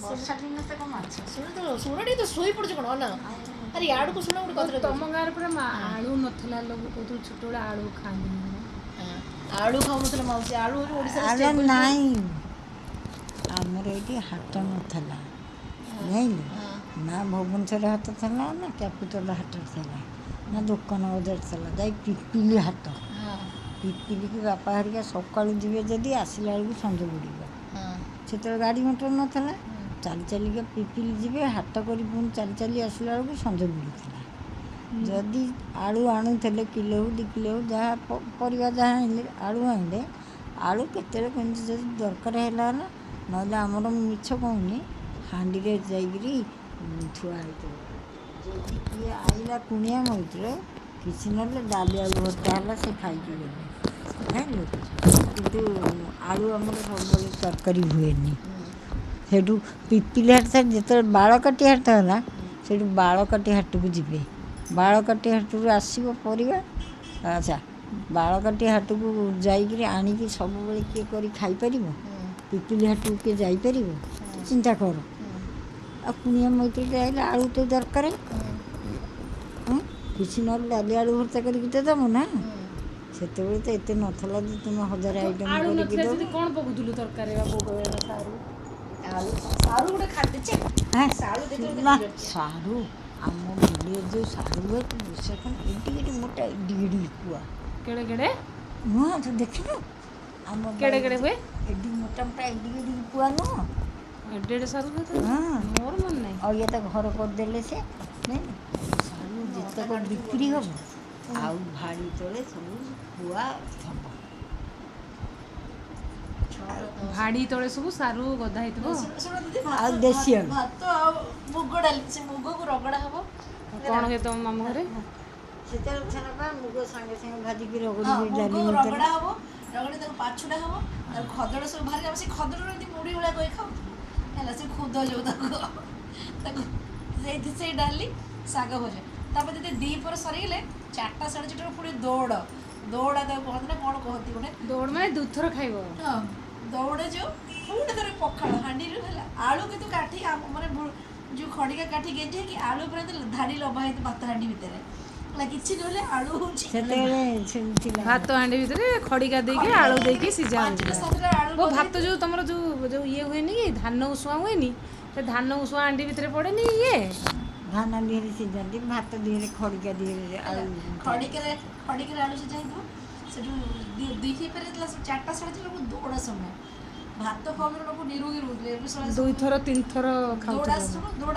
ବର୍ଷା ଦିନ ତ କଣ ମାଛ ଶୁଣ ଟିକେ ତ ଶୋଇ ପଡୁଛି କଣ ନା ଆରେ ଇଆଡକୁ ଶୁଣ ଗୋଟେ କଥା ତମ ଗାଁରେ ପୁରା ଆଳୁ ନଥିଲା ଲୋକ କହୁଥିଲୁ ଛୋଟବେଳେ ଆଳୁ ଖାଆନ୍ତି ଆଳୁ ଖାଉନଥିଲେ ମାଉସୀ ଆଳୁ ହଉଛି ଓଡ଼ିଶାର ଆଳୁ staple food। ନାହିଁ ଆମର ଏଇଠି ହାଟ ନଥିଲା ଜାଣିଲୁ ନା ଭୁବନେଶ୍ୱର ହାଟ ଥିଲା ନା କ୍ୟାପିଟାଲ ହାଟ ଥିଲା ନା ଦୋକାନ ବଜାର ଥିଲା ଯାଇ ପିପିଲି ହାଟ ପିପିଲିକି ବାପା ହେରିକା ସକାଳୁ ଯିବେ ଯଦି ଆସିଲା ବେଳକୁ ସଞ୍ଜ ବୁଡ଼ିବ ସେତେବେଳେ ଗାଡ଼ି ମଟର ନଥିଲା ଚାଲି ଚାଲିକା ପିପିଲି ଯିବେ ହାଟ କରି ପୁଣି ଚାଲି ଚାଲି ଆସିଲା ବେଳକୁ ସଞ୍ଜ ବୁଡ଼ୁଥିଲା ଯଦି ଆଳୁ ଆଣୁଥିଲେ କିଲୋ ହଉ 2 କିଲୋ ହଉ ଯାହା ପରିବା ଯାହା ଆଣିଲେ ଆଳୁ ଆଣିଲେ ଆଳୁ କେତେବେଳେ କେମିତି ଯଦି ଦରକାର ହେଲା ନା ନହେଲେ ଆମର ମିଛ କହୁନି ହାଣ୍ଡିରେ ଯାଇକିରି ଥୁଆ ହେଇଥିବ ଯଦି କିଏ ଆଇଲା କୁଣିଆ ମୈତ୍ର କିଛି ନହେଲେ ଡାଲି ଆଳୁ ଭର୍ତ୍ତା ହେଲା ସେ ଖାଇକି ଗଲେ ଜାଣିଲୁ କିନ୍ତୁ ଆଳୁ ଆମର ସବୁବେଳେ ତରକାରୀ ହୁଏନି ସେଠୁ ପିପିଲି ହାଟ ଯେତେବେଳେ ବାଳକାଟି ହାଟ ହେଲା ସେଠୁ ବାଳକାଟି ହାଟକୁ ଯିବେ ବାଳକାଟି ହାଟରୁ ଆସିବ ପରିବା ଆଚ୍ଛା ବାଳକାଟି ହାଟକୁ ଯାଇକିରି ଆଣିକି ସବୁବେଳେ କିଏ କରି ଖାଇପାରିବ ପିପିଲି ହାଟକୁ କିଏ ଯାଇପାରିବ ଚିନ୍ତା କର ଆଉ କୁଣିଆ ମୈତ୍ରଟେ ଆଇଲେ ଆଳୁ ତ ଦରକାର କିଛି ନହେଲେ ଡାଲି ଆଳୁ ଭର୍ତ୍ତା କରିକି ତ ଦେବ ନା ସେତେବେଳେ ତ ଏତେ ନଥିଲା ଯେ ତୁମେ 1000 ଆଇଟମ୍ ଆଳୁ କରିକି ନଥିଲା ଦେବ ଯଦି କ'ଣ ପକଉଥିଲୁ ତରକାରୀ ବା ପକାଇବା ସାରୁ ସାରୁ ଗୋଟେ ଖାଦ୍ୟ ସାରୁ ନା ସାରୁ ଆମ ବିଲେରେ ଯେଉଁ ସାରୁ ହୁଏ ତୁ ବିଶ୍ୱାସ କର ଏଡ଼ିକି ମୋଟା ଏଡ଼ିକି କୁଆ କେଡ଼େ କେଡ଼େ ନୁହଁ ତୁ ଦେଖିନୁ ଆମ କେଡ଼େ କେଡ଼େ ହୁଏ ଏଡ଼ିକି ମୋଟା ମୋଟା ଏଡ଼ିକି କୁଆ ନୁହଁ ଏଡ଼େ ଏଡ଼େ ସାରୁ ହୁଏ ମୋର ମନେ ନାହିଁ ଆଉ ଇଏ ତ ଘର କରିଦେଲେ ସେ ସାରୁ ଯେତକ ବିକ୍ରି ହେବ ଆଉ ଭାଡ଼ି ତଳେ ସବୁ କୁଆ ଥବ ଭାଡ଼ି ତଳେ ସବୁ ସାରୁ ଗଦା ହେଇଥିବ ଆଉ ଦେଶୀ ଆଳୁ ଭାତ ଆଉ ମୁଗ ଡାଲି ସେ ମୁଗକୁ ରଗଡ଼ା ହବ କ'ଣ ହୁଏ ତମ ମାମୁଁ ଘରେ ସେତେବେଳେ ଥିଲା ବା ମୁଗ ସାଙ୍ଗେ ସାଙ୍ଗେ ଭାଜିକି ରଗଡ଼ିକି ମୁଗ ଡାଲି ରଗଡ଼ା ହବ ରଗଡ଼ି ତାକୁ ପାଛୁଡ଼ା ହବ ତାକୁ ଖଦଡ଼ ସବୁ ବାହାରି ହବ ସେ ଖଦଡ଼ରୁ ଏମିତି ମୁଢ଼ି ଭଳିଆ କରି ଖାଉଥିବୁ ହେଲା ସେ ଖୁଦ ଯୋଉ ତାକୁ ସେଇ ଡାଲି ଶାଗ ଭଜା ତାପରେ ଯଦି ଦ୍ୱିପହର ସରିଗଲେ 4ଟା 4:30 ପୁଣି ଦୌଡ଼ା ତାକୁ କହନ୍ତି ନା କ'ଣ କହନ୍ତି ଗୋଟେ ଦୌଡ଼ ମାନେ 2 ଥର ଖାଇବ ହଁ ଦୌଡ଼ ଯୋଉ ପୁଣି ଥରେ ପଖାଳ ହାଣ୍ଡିରୁ ହେଲା ଆଳୁ କିନ୍ତୁ କାଠି ମାନେ ଯୋଉ ଖଡ଼ିକା କାଠି ଗେଞ୍ଜି ହେଇକି ଆଳୁ ପୁରା ଧାଡ଼ି ଲମ୍ବା ହେଇଥିବ ଭାତ ହାଣ୍ଡି ଭିତରେ ହେଲା କିଛି ନହେଲେ ଆଳୁ ହେଉଛି ସେତେବେଳେ ଭାତ ହାଣ୍ଡି ଭିତରେ ଖଡ଼ିକା ଦେଇକି ଆଳୁ ଦେଇକି ସିଝା 5ଟା 7ଟା ଆଳୁ ଓ ଭାତ ଯୋଉ ତମର ଯୋଉ ଇଏ ହୁଏନି କି ଧାନ ଉଷୁଆ ହୁଏନି ସେ ଧାନ ଉଷୁଆ ହାଣ୍ଡି ଭିତରେ ପଡ଼େନି ଇଏ ଧାନ ଦିହରେ ସିଝାନ୍ତି ଭାତ ଦିହରେ ଖଡ଼ିକା ଦିହରେ ଆଳୁ ଖଡ଼ିକାରେ ଆଳୁ ସିଝା ହେଇଥିବ ସେଠୁ ଦ୍ୱିପହରେ 4ଟା 4:30 ଦୌଡ଼ା ସମୟ ଭାତ ଖାଉଥିଲେ ଲୋକ ନିରୋଗୀ ରହୁଥିଲେ ଏବେ 2 ଥର 3 ଥର ଦୌଡ଼ା ଖାଉଥିଲେ ଦୌଡ଼ା